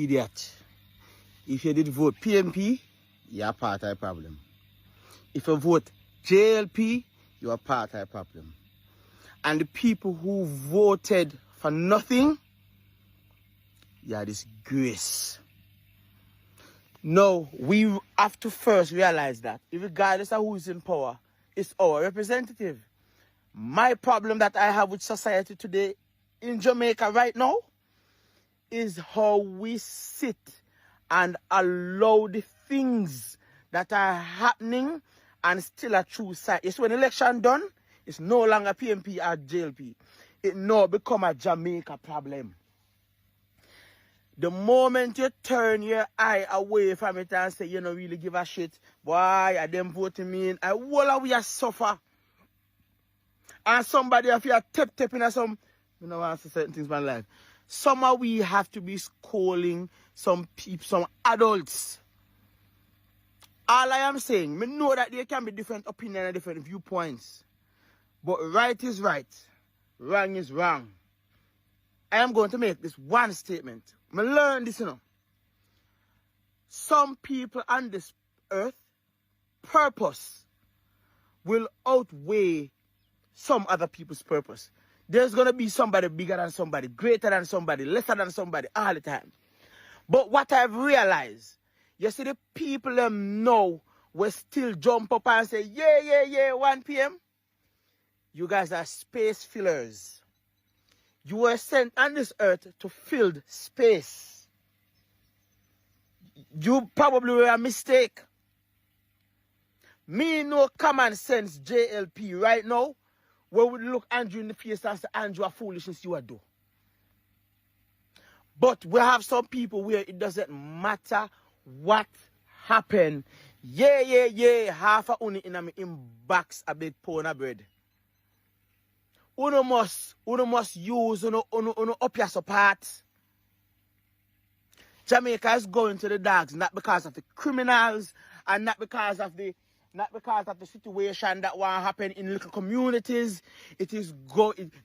idiot. If you did vote PMP, you're part of the problem. If you vote JLP, you're part of the problem. And the people who voted for nothing, you're disgrace. No, we have to first realize that, regardless of who is in power, it's our representative. My problem that I have with society today in Jamaica right now is how we sit and allow the things that are happening and still a true sight. Yes, when election done, it's no longer PMP or JLP. It now become a Jamaica problem. The moment you turn your eye away from it and say you don't really give a shit, why are them voting me in? All we are suffer. And somebody if you are tapping at some, you know, answer certain things in my life. Somehow we have to be schooling some people, some adults. All I am saying, I know that there can be different opinions and different viewpoints. But right is right. Wrong is wrong. I am going to make this one statement. I learned this, you know. Some people on this earth, purpose will outweigh some other people's purpose. There's going to be somebody bigger than somebody, greater than somebody, lesser than somebody all the time. But what I've realized, you see the people them know will still jump up and say, yeah, 1 p.m. You guys are space fillers. You were sent on this earth to fill space. You probably were a mistake. Me no common sense JLP right now, where we look Andrew in the face and say, Andrew, a foolishness you are do. But we have some people where it doesn't matter what happened. Yeah. Half a uni in box a big pound of bread. Uno must use uno up your support. Jamaica is going to the dogs, not because of the criminals and not because of the situation that will happen in little communities.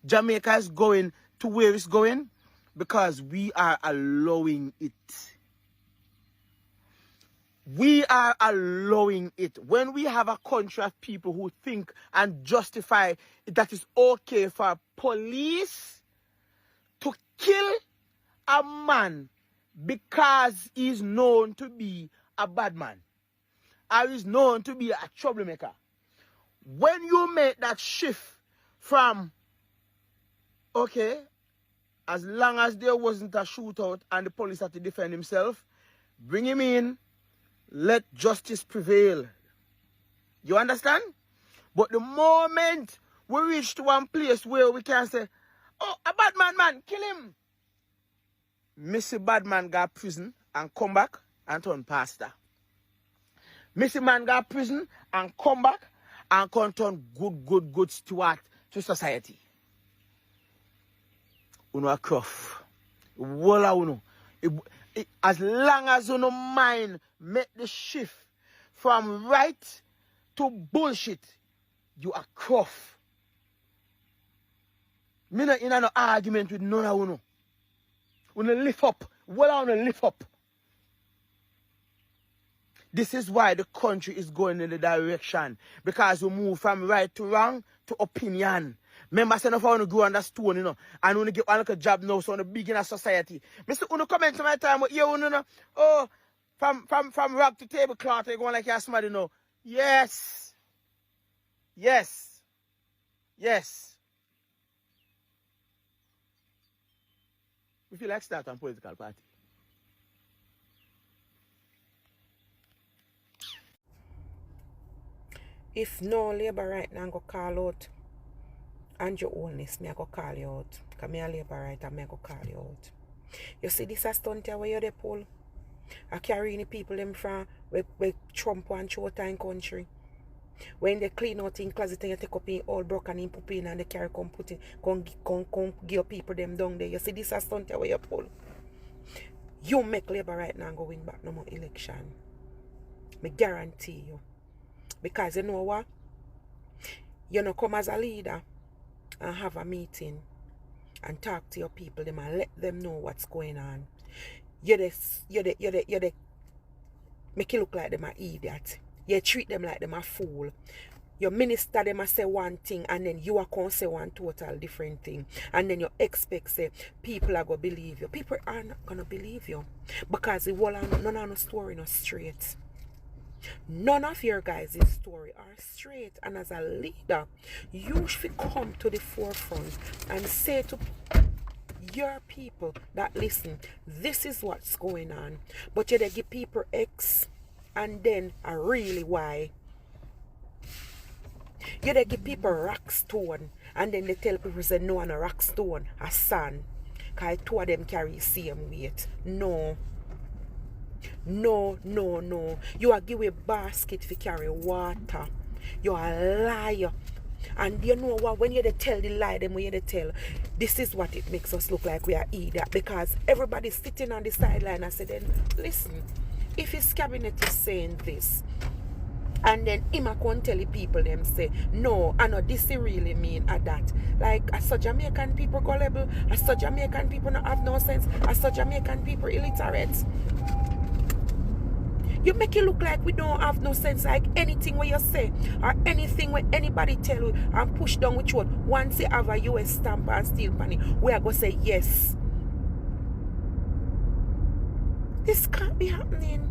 Jamaica is going to where it's going because we are allowing it. We are allowing it. When we have a country of people who think and justify that it's okay for police to kill a man because he's known to be a bad man or is known to be a troublemaker. When you make that shift from, okay, as long as there wasn't a shootout and the police had to defend himself, bring him in, let justice prevail. You understand? But the moment we reach to one place where we can say, oh, a bad man, kill him. Missy bad man got prison and come back and turn pastor. Missy man got prison and come back and can turn good steward to society. Uno a cruff. Walla uno. As long as you no mind make the shift from right to bullshit, you are cruff. Me not in no argument with none of you. Uno lift up. Well, uno lift up. This is why the country is going in the direction. Because we move from right to wrong to opinion. Remember, say, if I want to grow on that stone, you know, and want to get one little job now, so on the beginner society. Mr. Uno comment to my time, you know, oh, from rock to tablecloth, you're going like you're somebody, you know. Yes. We feel like start a political party. If no labor right now, I go call out and your owness, me I go call you out. Because me a labor right and me I go call you out. You see this a stunt here where you dey pull? I carry the people them from where Trump and show time country. When they clean out in closet and you take up in all broken in put in and they carry come put in, come give people them down there. You see this a stunt here where you pull? You make labor right now and go win back no more election. Me guarantee you. Because you know what? You know, come as a leader and have a meeting and talk to your people them and let them know what's going on. you make it look like them a idiot. You treat them like them a fool. Your minister them a say one thing and then you are going to say one total different thing. And then you expect say people are going to believe you. People are not going to believe you. Because the whole none of the story not straight. None of your guys' story are straight. And as a leader, you should come to the forefront and say to your people that listen, this is what's going on. But you they give people X and then a really Y. You they give people rock stone and then they tell people say no and a rock stone, a sand. Because two of them carry same weight. No. No. You are give a basket to carry water. You are a liar. And you know what? When you tell the lie, then when you tell, this is what it makes us look like we are idiot. Because everybody's sitting on the sideline and say, then listen, if his cabinet is saying this, and then him a come tell the people them say, no, I know this really mean at that. Like, I saw Jamaican people gullible, I saw Jamaican people not have no sense, I saw Jamaican people illiterate. You make it look like we don't have no sense, like anything what you say or anything what anybody tell you and push down with you. Once you have a US stamp and steel money, we are going to say yes. This can't be happening.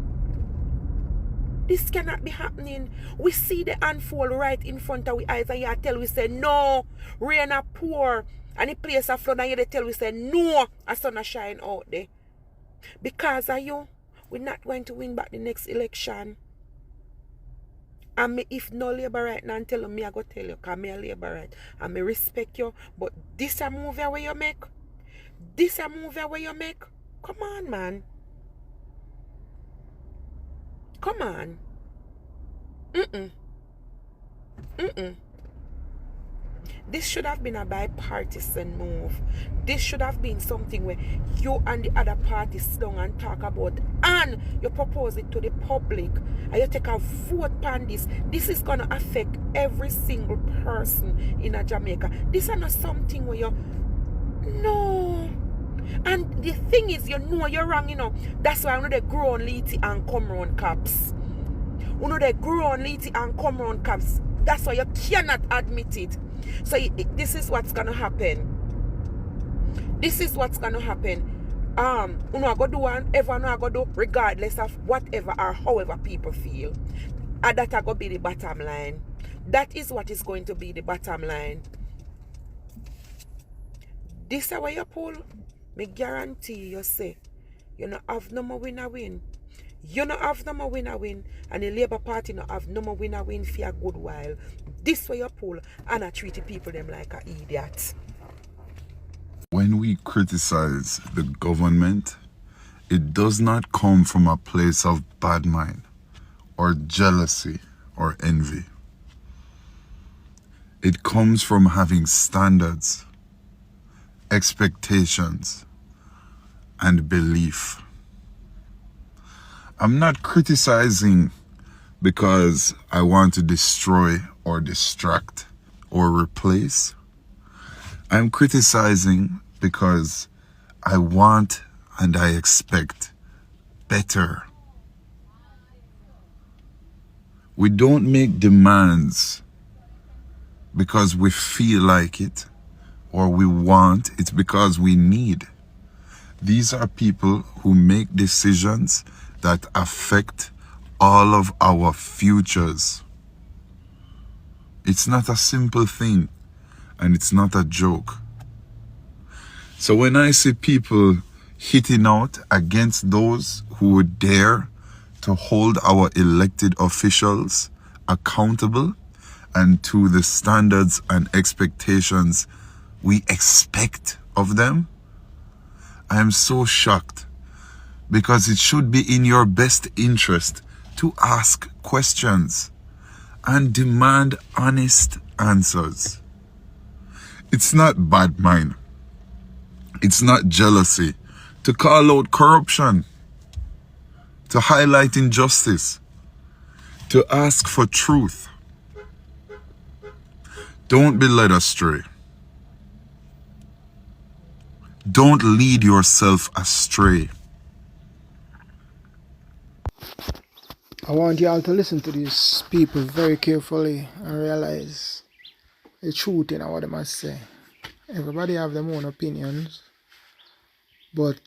This cannot be happening. We see the unfold right in front of our eyes and you tell we say no, rain a pour and the place a flood and you tell we say no, a sun a shine out there. Because of you, we're not going to win back the next election. And me, if no labor right now and tell me, I go tell you, because me a labor right. And me respect you. But this a move where you make. This a move where you make. Come on, man. Come on. This should have been a bipartisan move. This should have been something where you and the other party sit down and talk about, and you propose it to the public and you take a vote on this. This is going to affect every single person in a Jamaica. This is not something where you no. And the thing is, you know you're wrong, you know. That's why I know they grow on Liti and come round caps. You know they grow on Liti and come round caps. That's why you cannot admit it. So this is what's gonna happen. This is what's gonna happen. You know I go do whatever I go do, regardless of whatever or however people feel. And that I go be the bottom line. That is what is going to be the bottom line. This is where you pull. Me guarantee you say, you don't have no more win-a-win. You don't have no more win-a-win. And the Labour Party don't have no more win-a-win for a good while. This way you pull and I treat the people them like an idiot. When we criticize the government, it does not come from a place of bad mind or jealousy or envy. It comes from having standards, expectations, and belief. I'm not criticizing because I want to destroy or distract or replace. I'm criticizing because I want and I expect better. We don't make demands because we feel like it or we want. It's because we need. These are people who make decisions that affect all of our futures. It's not a simple thing, and it's not a joke. So when I see people hitting out against those who would dare to hold our elected officials accountable and to the standards and expectations we expect of them, I am so shocked, because it should be in your best interest to ask questions and demand honest answers. It's not bad mind. It's not jealousy to call out corruption, to highlight injustice, to ask for truth. Don't be led astray. Don't lead yourself astray. I want you all to listen to these people very carefully and realize the truth in what they must say. Everybody have their own opinions, but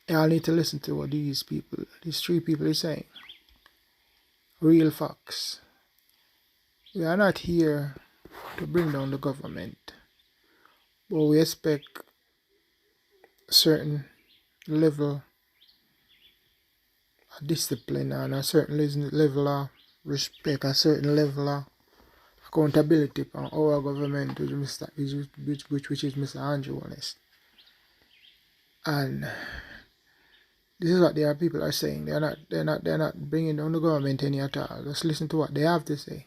y'all need to listen to what these three people are saying. Real facts. We are not here to bring down the government, but we expect a certain level of discipline and a certain level of respect, a certain level of accountability from our government, which is Mr. Andrew Honest. And this is what their people are saying. They're not bringing down the government any at all. Just listen to what they have to say.